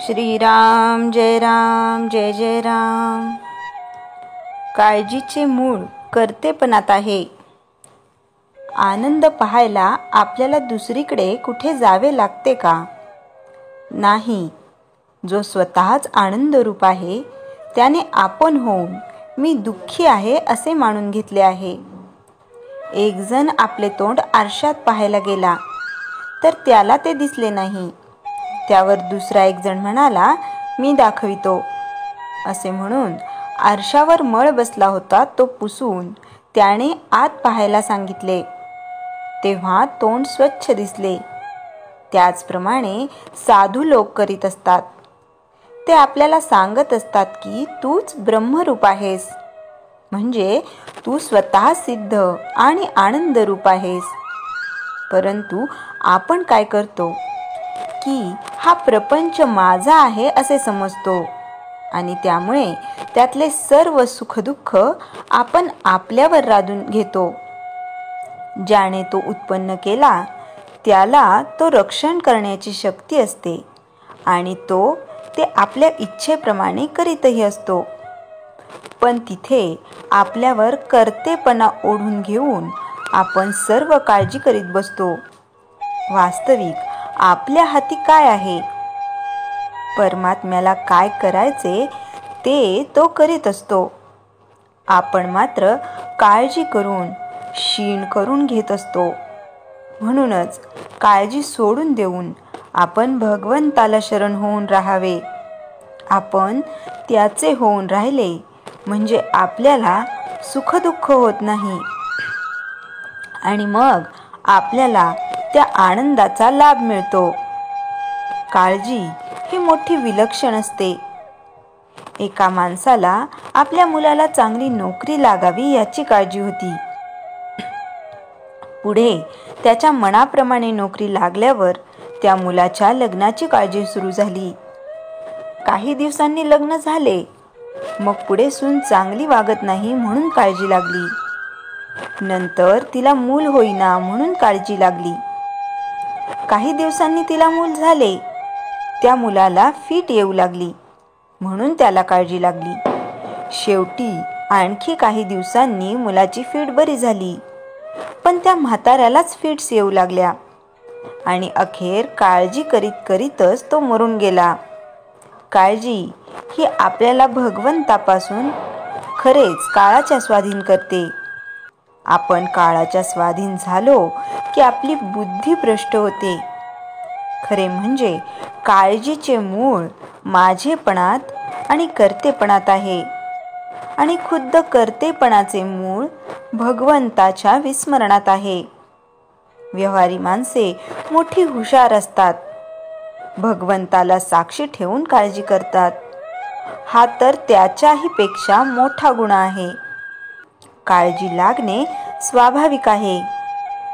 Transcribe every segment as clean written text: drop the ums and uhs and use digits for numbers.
श्रीराम जय जय राम। काळजीचे मूळ कर्तेपणात आहे। आनंद पाहायला आपल्याला दुसरीकडे कुठे जावे लागते का? नाही। जो स्वतःच आनंद रूप आहे त्याने आपण होऊन मी दुःखी आहे असे मानून घेतले आहे। एक जण आपले तोंड आरशात पाहायला गेला तर त्याला ते दिसले नाही। त्यावर दुसरा एक जण म्हणाला, मी दाखवितो असे म्हणून आरशावर मळ बसला होता तो पुसून त्याने आत पाहायला सांगितले, तेव्हा तोंड स्वच्छ दिसले। त्याचप्रमाणे साधू लोक करीत असतात। ते आपल्याला सांगत असतात की तूच ब्रह्मरूप आहेस, म्हणजे तू स्वतः सिद्ध आणि आनंद रूप आहेस। परंतु आपण काय करतो की हा प्रपंच माझा आहे असे समजतो आणि त्यामुळे त्यातले सर्व सुखदुःख आपण आपल्यावर लादून घेतो। ज्याने तो उत्पन्न केला त्याला तो रक्षण करण्याची शक्ती असते आणि तो ते आपल्या इच्छेप्रमाणे करीतही असतो। पण तिथे आपल्यावर कर्तेपणा ओढून घेऊन आपण सर्व काळजी करीत बसतो। वास्तविक आपल्या हाती काय आहे? परमात्म्याला काय करायचे ते तो करीत असतो। आपण मात्र काळजी करून शीण करून घेत असतो। म्हणूनच काळजी सोडून देऊन आपण भगवंताला शरण होऊन राहावे। आपण त्याचे होऊन राहिले म्हणजे आपल्याला सुखदुःख होत नाही आणि मग आपल्याला त्या आनंदाचा लाभ मिळतो। काळजी ही मोठी विलक्षण असते। एका माणसाला आपल्या मुलाला चांगली नोकरी लागावी याची काळजी होती। पुढे त्याच्या मनाप्रमाणे नोकरी लागल्यावर त्या मुलाच्या लग्नाची काळजी सुरू झाली। काही दिवसांनी लग्न झाले, मग पुढे सून चांगली वागत नाही म्हणून काळजी लागली। नंतर तिला मूल होईना म्हणून काळजी लागली। काही दिवसांनी तिला मूल झाले, त्या मुलाला फीट येऊ लागली म्हणून त्याला काळजी लागली। शेवटी आणखी काही दिवसांनी मुलाची फीट बरी झाली, पण त्या म्हाताऱ्यालाच फिट्स येऊ लागल्या आणि अखेर काळजी करीत करीतच तो मरून गेला। काळजी ही आपल्याला भगवंतापासून खरेच काळाच्या स्वाधीन करते। आपण काळाच्या स्वाधीन झालो की आपली बुद्धी भ्रष्ट होते। खरे म्हणजे काळजीचे मूळ माझेपणात आणि कर्तेपणात आहे आणि खुद्द कर्तेपणाचे मूळ भगवंताच्या विस्मरणात आहे। व्यवहारी माणसे मोठी हुशार असतात, भगवंताला साक्षी ठेवून काळजी करतात। हा तर त्याच्याही पेक्षा मोठा गुण आहे। काळजी लागणे स्वाभाविक आहे,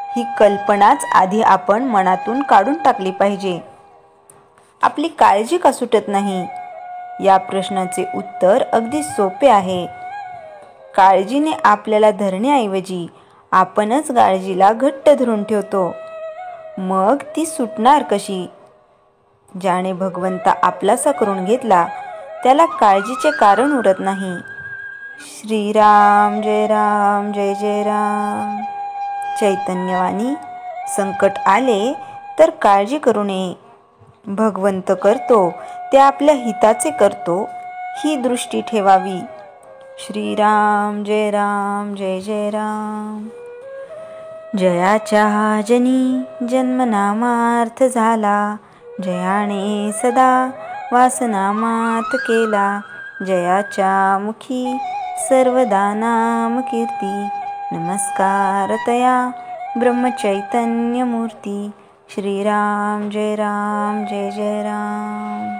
ही कल्पनाच आधी आपण मनातून काढून टाकली पाहिजे। आपली काळजी का सुटत नाही? या प्रश्नाचे उत्तर अगदी सोपे आहे। काळजीने आपल्याला धरण्याऐवजी आपणच काळजीला घट्ट धरून ठेवतो, मग ती सुटणार कशी? ज्याने भगवंता आपलासा करून घेतला त्याला काळजीचे कारण उरत नाही। श्रीराम जय जय राम। चैतन्यवाणी संकट आले तर काळजी करू नये। भगवंत करतो ते आपल्या हिताचे करतो ही दृष्टी ठेवावी। श्रीराम जय जय राम। जयाच्या जनी जन्मनामार्थ झाला, जयाने सदा वासनामात केला। जयाच्या मुखी सर्वदा नाम कीर्ती, नमस्कार तया ब्रह्मचैतन्य मूर्ती। श्रीराम जय जय राम।